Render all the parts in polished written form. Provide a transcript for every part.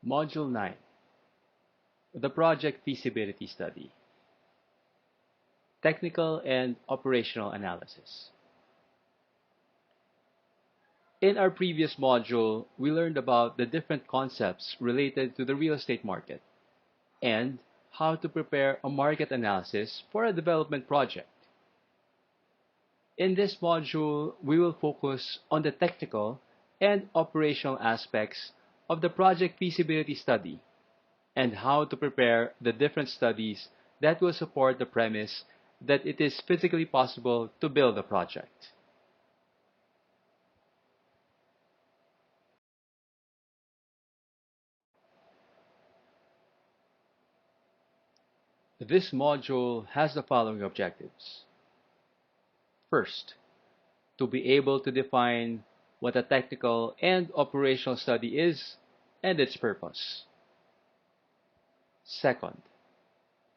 Module 9, the Project Feasibility Study, Technical and Operational Analysis. In our previous module, we learned about the different concepts related to the real estate market and how to prepare a market analysis for a development project. In this module, we will focus on the technical and operational aspects of the Project Feasibility Study and how to prepare the different studies that will support the premise that it is physically possible to build a project. This module has the following objectives. First, to be able to define what a technical and operational study is and its purpose. Second,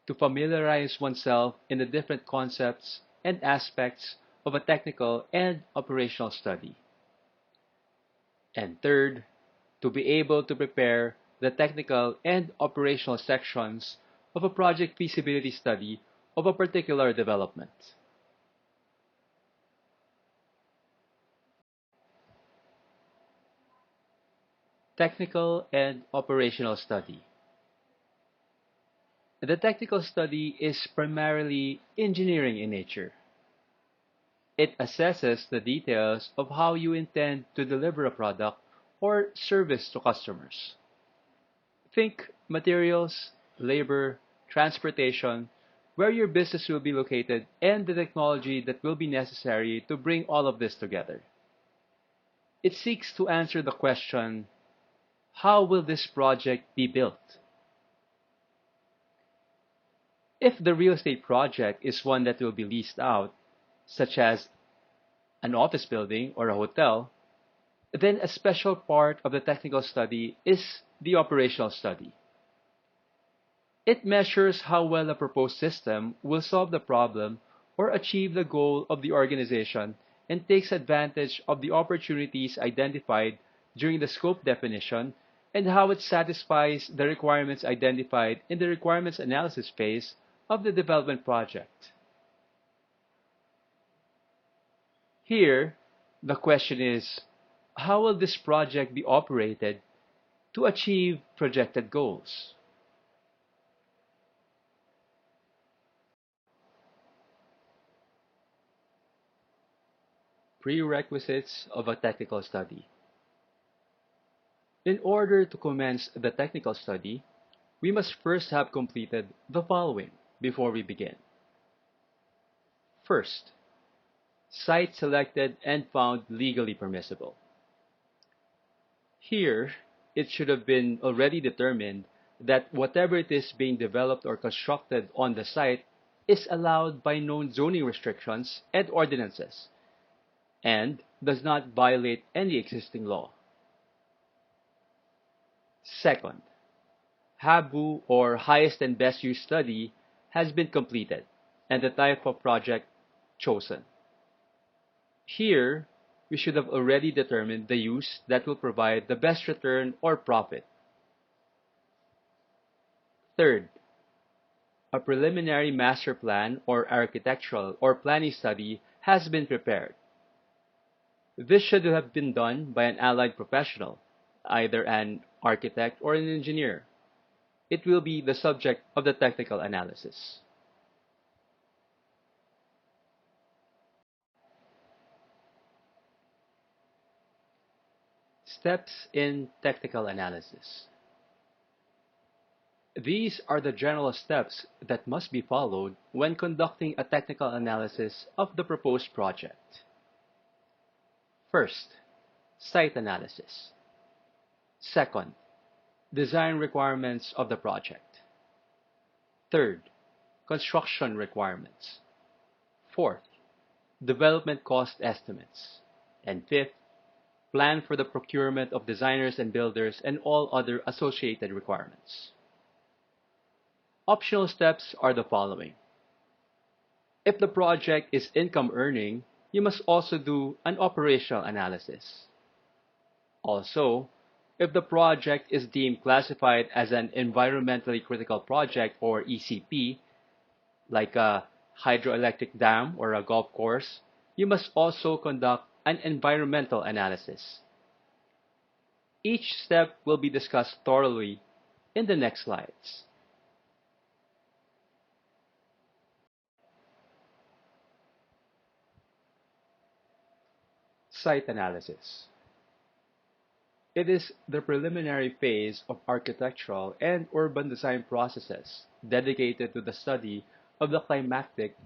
to familiarize oneself in the different concepts and aspects of a technical and operational study. And third, to be able to prepare the technical and operational sections of a project feasibility study of a particular development. Technical and operational study. The technical study is primarily engineering in nature. It assesses the details of how you intend to deliver a product or service to customers. Think materials, labor, transportation, where your business will be located, and the technology that will be necessary to bring all of this together. It seeks to answer the question, how will this project be built? If the real estate project is one that will be leased out, such as an office building or a hotel, then a special part of the technical study is the operational study. It measures how well a proposed system will solve the problem or achieve the goal of the organization and takes advantage of the opportunities identified during the scope definition and how it satisfies the requirements identified in the requirements analysis phase of the development project. Here, the question is, how will this project be operated to achieve projected goals? Prerequisites of a technical study. In order to commence the technical study, we must first have completed the following before we begin. First, site selected and found legally permissible. Here, it should have been already determined that whatever it is being developed or constructed on the site is allowed by known zoning restrictions and ordinances, and does not violate any existing law. Second, HABU or Highest and Best Use Study has been completed and the type of project chosen. Here, we should have already determined the use that will provide the best return or profit. Third, a preliminary master plan or architectural or planning study has been prepared. This should have been done by an allied professional, either an architect or an engineer. It will be the subject of the technical analysis. Steps in technical analysis. These are the general steps that must be followed when conducting a technical analysis of the proposed project. First, site analysis. Second, design requirements of the project. Third, construction requirements. Fourth, development cost estimates. And fifth, plan for the procurement of designers and builders and all other associated requirements. Optional steps are the following. If the project is income earning, you must also do an operational analysis. Also, If the project is deemed classified as an environmentally critical project or ECP, like a hydroelectric dam or a golf course, you must also conduct an environmental analysis. Each step will be discussed thoroughly in the next slides. Site analysis. It is the preliminary phase of architectural and urban design processes dedicated to the study of the climatic,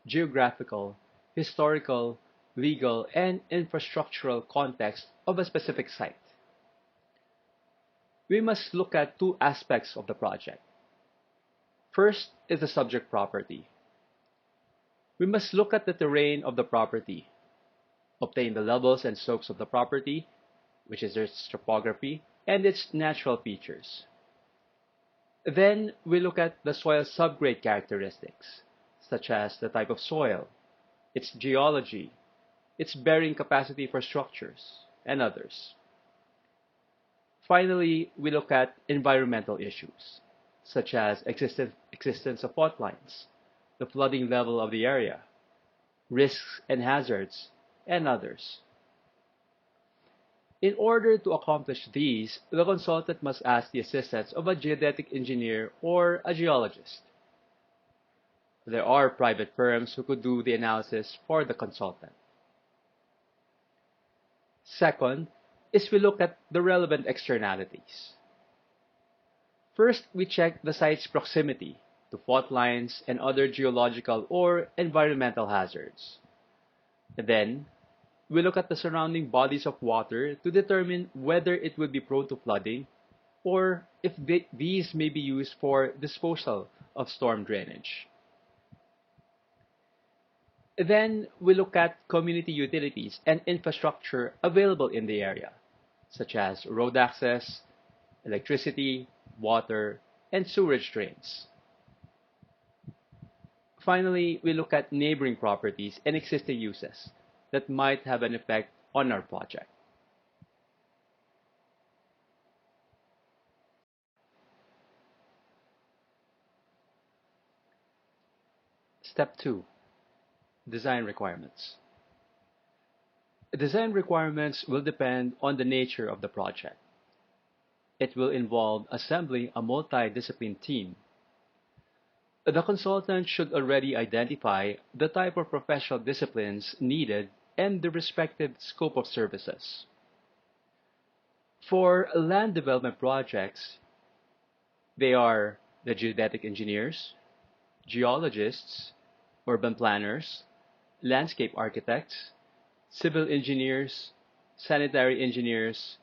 geographical, historical, legal, and infrastructural context of a specific site. We must look at two aspects of the project. First is the subject property. We must look at the terrain of the property, obtain the levels and slopes of the property, which is its topography, and its natural features. Then we look at the soil subgrade characteristics, such as the type of soil, its geology, its bearing capacity for structures, and others. Finally, we look at environmental issues, such as existence of fault lines, the flooding level of the area, risks and hazards, and others. In order to accomplish these, the consultant must ask the assistance of a geodetic engineer or a geologist. There are private firms who could do the analysis for the consultant. Second is we look at the relevant externalities. First, we check the site's proximity to fault lines and other geological or environmental hazards. Then, we look at the surrounding bodies of water to determine whether it would be prone to flooding or if these may be used for disposal of storm drainage. Then we look at community utilities and infrastructure available in the area, such as road access, electricity, water, and sewerage drains. Finally, we look at neighboring properties and existing uses that might have an effect on our project. Step 2. Design requirements. Design requirements will depend on the nature of the project. It will involve assembling a multidisciplinary team. The consultant should already identify the type of professional disciplines needed and the respective scope of services. For land development projects, they are the geodetic engineers, geologists, urban planners, landscape architects, civil engineers, sanitary engineers,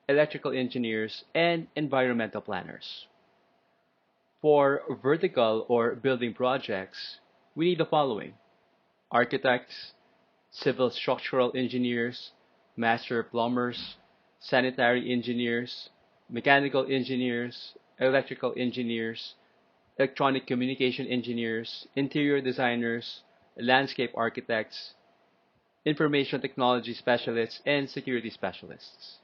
electrical engineers, and environmental planners. For vertical or building projects, we need the following: architects, civil structural engineers, master plumbers, sanitary engineers, mechanical engineers, electrical engineers, electronic communication engineers, interior designers, landscape architects, information technology specialists, and security specialists.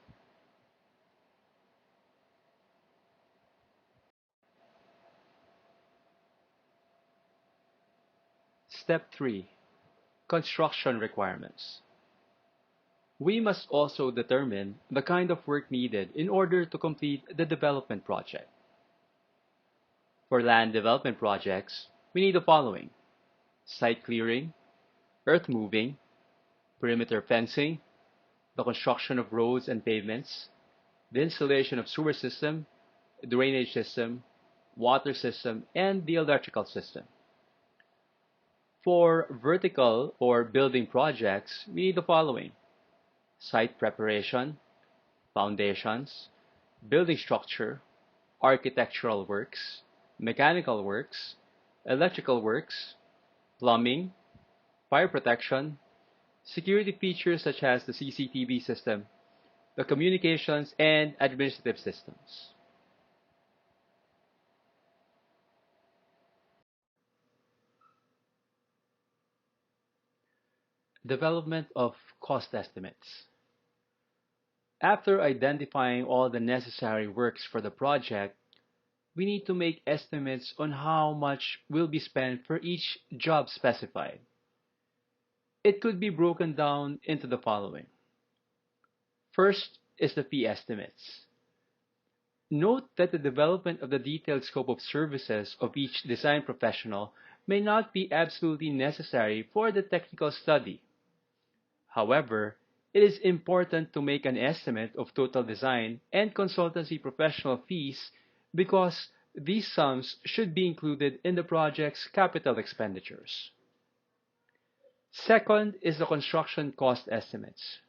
Step 3. Construction requirements. We must also determine the kind of work needed in order to complete the development project. For land development projects, we need the following: site clearing, earth moving, perimeter fencing, the construction of roads and pavements, the installation of sewer system, drainage system, water system, and the electrical system. For vertical or building projects, we need the following: site preparation, foundations, building structure, architectural works, mechanical works, electrical works, plumbing, fire protection, security features such as the CCTV system, the communications and administrative systems. Development of cost estimates. After identifying all the necessary works for the project, we need to make estimates on how much will be spent for each job specified. It could be broken down into the following. First is the fee estimates. Note that the development of the detailed scope of services of each design professional may not be absolutely necessary for the technical study. However, it is important to make an estimate of total design and consultancy professional fees because these sums should be included in the project's capital expenditures. Second is the construction cost estimates.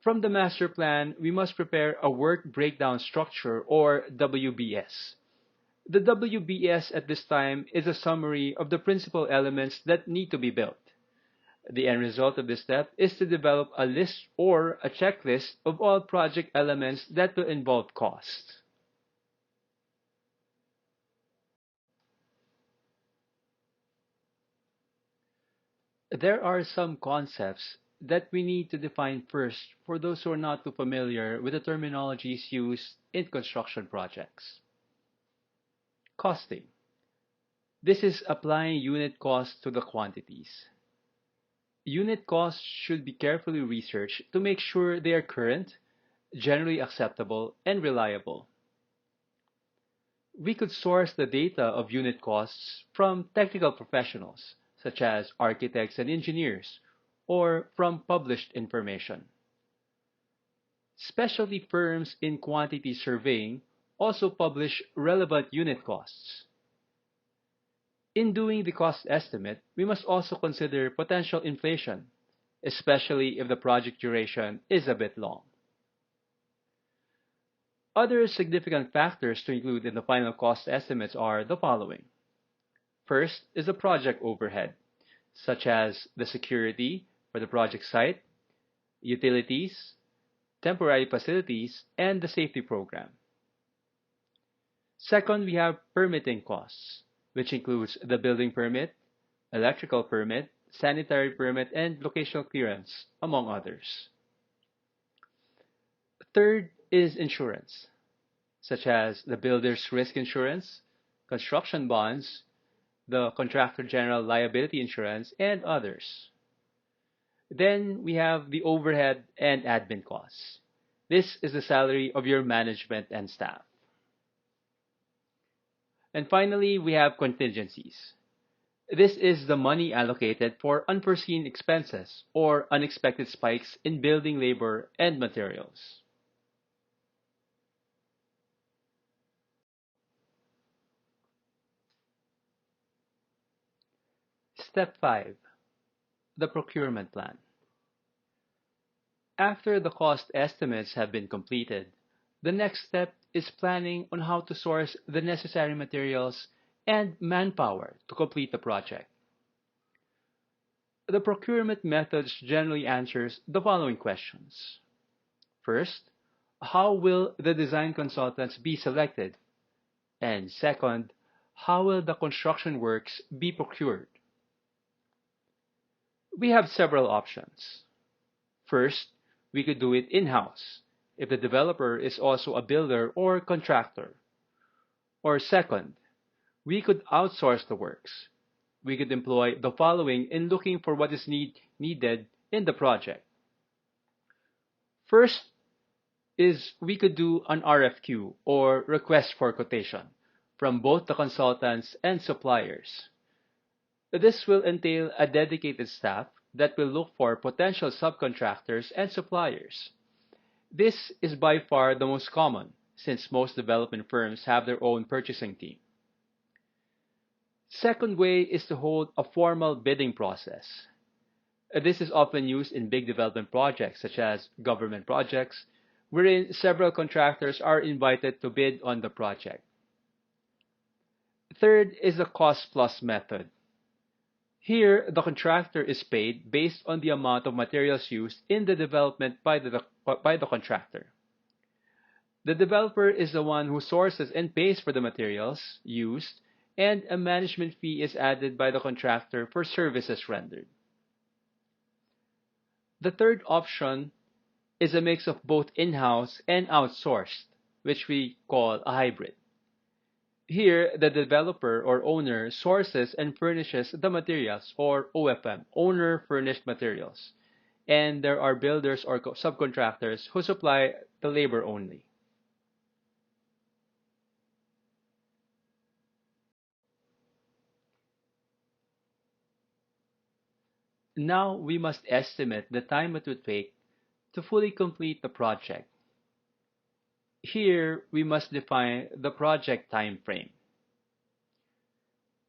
From the master plan, we must prepare a work breakdown structure or WBS. The WBS at this time is a summary of the principal elements that need to be built. The end result of this step is to develop a list or a checklist of all project elements that will involve cost. There are some concepts that we need to define first for those who are not too familiar with the terminologies used in construction projects. Costing. This is applying unit cost to the quantities. Unit costs should be carefully researched to make sure they are current, generally acceptable, and reliable. We could source the data of unit costs from technical professionals, such as architects and engineers, or from published information. Specialty firms in quantity surveying also publish relevant unit costs. In doing the cost estimate, we must also consider potential inflation, especially if the project duration is a bit long. Other significant factors to include in the final cost estimates are the following. First is the project overhead, such as the security for the project site, utilities, temporary facilities, and the safety program. Second, we have permitting costs, which includes the building permit, electrical permit, sanitary permit, and locational clearance, among others. Third is insurance, such as the builder's risk insurance, construction bonds, the contractor general liability insurance, and others. Then we have the overhead and admin costs. This is the salary of your management and staff. And finally, we have contingencies. This is the money allocated for unforeseen expenses or unexpected spikes in building labor and materials. Step 5. The procurement plan. After the cost estimates have been completed, the next step is planning on how to source the necessary materials and manpower to complete the project. The procurement methods generally answers the following questions. First, how will the design consultants be selected? And second, how will the construction works be procured? We have several options. First, we could do it in-house if the developer is also a builder or contractor. Or second, we could outsource the works. We could employ the following in looking for what is needed in the project. First is we could do an RFQ or request for quotation from both the consultants and suppliers. This will entail a dedicated staff that will look for potential subcontractors and suppliers. This is by far the most common since most development firms have their own purchasing team. Second way is to hold a formal bidding process. This is often used in big development projects such as government projects, wherein several contractors are invited to bid on the project. Third is the cost plus method. Here, the contractor is paid based on the amount of materials used in the development by the contractor. The developer is the one who sources and pays for the materials used, and a management fee is added by the contractor for services rendered. The third option is a mix of both in-house and outsourced, which we call a hybrid. Here, the developer or owner sources and furnishes the materials, or OFM, owner furnished materials, and there are builders or subcontractors who supply the labor only. Now we must estimate the time it would take to fully complete the project. Here, we must define the project time frame.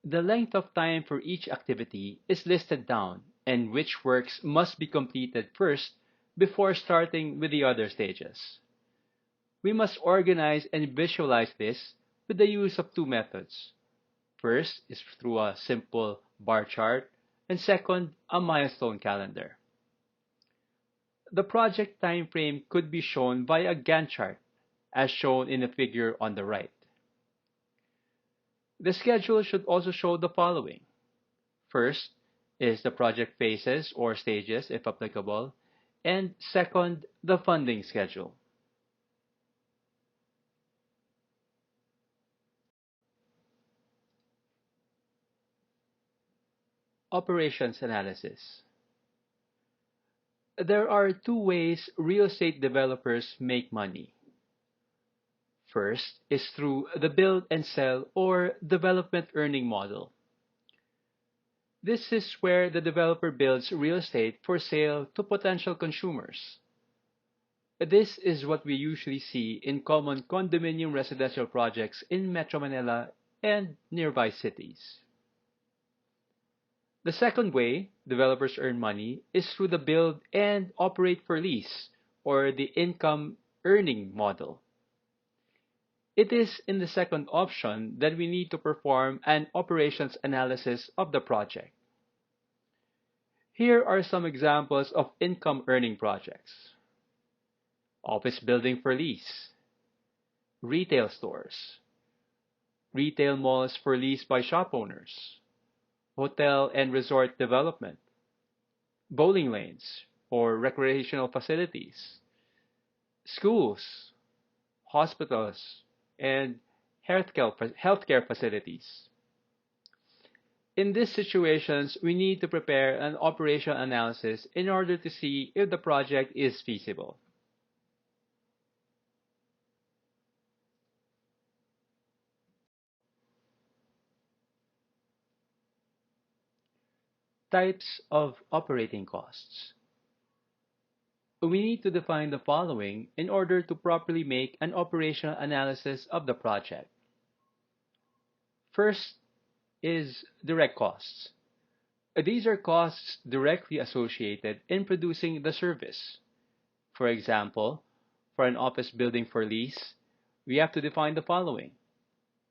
The length of time for each activity is listed down, and which works must be completed first before starting with the other stages. We must organize and visualize this with the use of two methods. First is through a simple bar chart, and second, a milestone calendar. The project time frame could be shown by a Gantt chart, as shown in the figure on the right. The schedule should also show the following. First is the project phases or stages, if applicable, and second, the funding schedule. Operations analysis. There are two ways real estate developers make money. First is through the build and sell or development earning model. This is where the developer builds real estate for sale to potential consumers. This is what we usually see in common condominium residential projects in Metro Manila and nearby cities. The second way developers earn money is through the build and operate for lease, or the income earning model. It is in the second option that we need to perform an operations analysis of the project. Here are some examples of income earning projects: office building for lease, retail stores, retail malls for lease by shop owners, hotel and resort development, bowling lanes or recreational facilities, schools, hospitals, and healthcare facilities. In these situations, we need to prepare an operational analysis in order to see if the project is feasible. Types of operating costs. We need to define the following in order to properly make an operational analysis of the project. First is direct costs. These are costs directly associated in producing the service. For example, for an office building for lease, we have to define the following: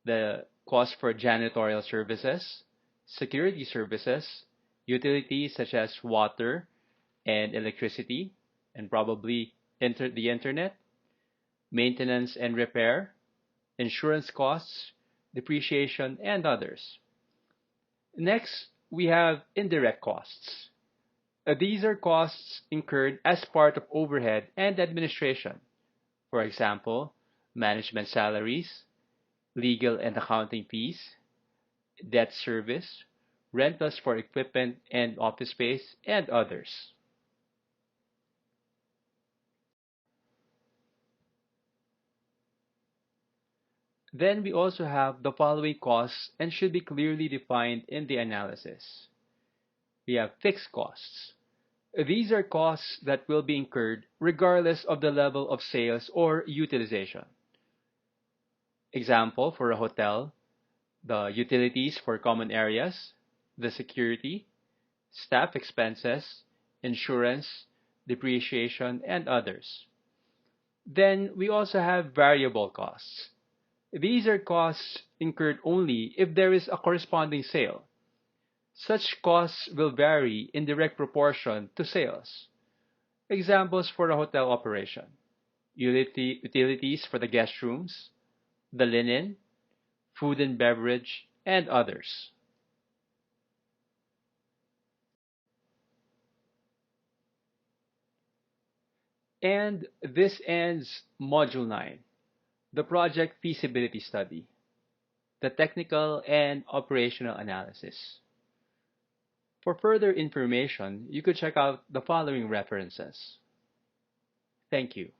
the cost for janitorial services, security services, utilities such as water and electricity, and probably the internet, maintenance and repair, insurance costs, depreciation, and others. Next, we have indirect costs. These are costs incurred as part of overhead and administration. For example, management salaries, legal and accounting fees, debt service, rentals for equipment and office space, and others. Then we also have the following costs and should be clearly defined in the analysis. We have fixed costs. These are costs that will be incurred regardless of the level of sales or utilization. Example for a hotel: the utilities for common areas, the security, staff expenses, insurance, depreciation, and others. Then we also have variable costs. These are costs incurred only if there is a corresponding sale. Such costs will vary in direct proportion to sales. Examples for a hotel operation: utilities for the guest rooms, the linen, food and beverage, and others. And this ends Module 9, the Project Feasibility Study, the technical and operational analysis. For further information, you could check out the following references. Thank you.